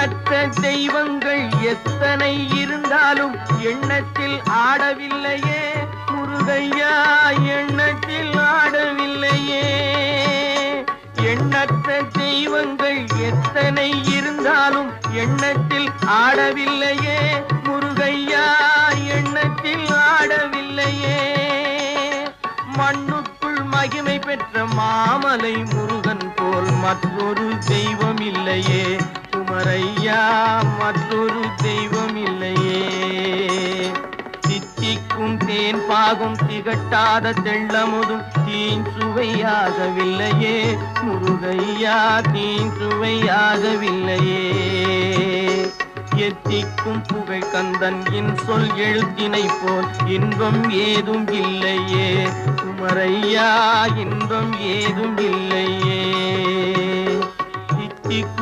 எண்ணற்ற தெய்வங்கள் எத்தனை இருந்தாலும் எண்ணத்தில் ஆடவில்லையே முருகையா, எண்ணத்தில் ஆடவில்லையே. எண்ணற்ற தெய்வங்கள் எத்தனை இருந்தாலும் எண்ணத்தில் ஆடவில்லையே முருகையா, எண்ணத்தில் ஆடவில்லையே. மண்ணுக்குள் மகிமை பெற்ற மாமலை முருகன் போல் மற்றொரு தெய்வம் இல்லையே குமரையா, மற்றொரு தெய்வம் இல்லையே. தித்திக்கும் தேன் பாகும் திகட்டாத தெள்ளமுதும் தீன் சுவையாகவில்லையே முருகையா, தீன் சுவையாகவில்லையே. எத்திக்கும் புகழ் கந்தன் என் சொல் எழுத்தினை போல் இன்பம் ஏதும் இல்லையே குமரையா, இன்பம் ஏதும் இல்லையே. தித்திக்கும்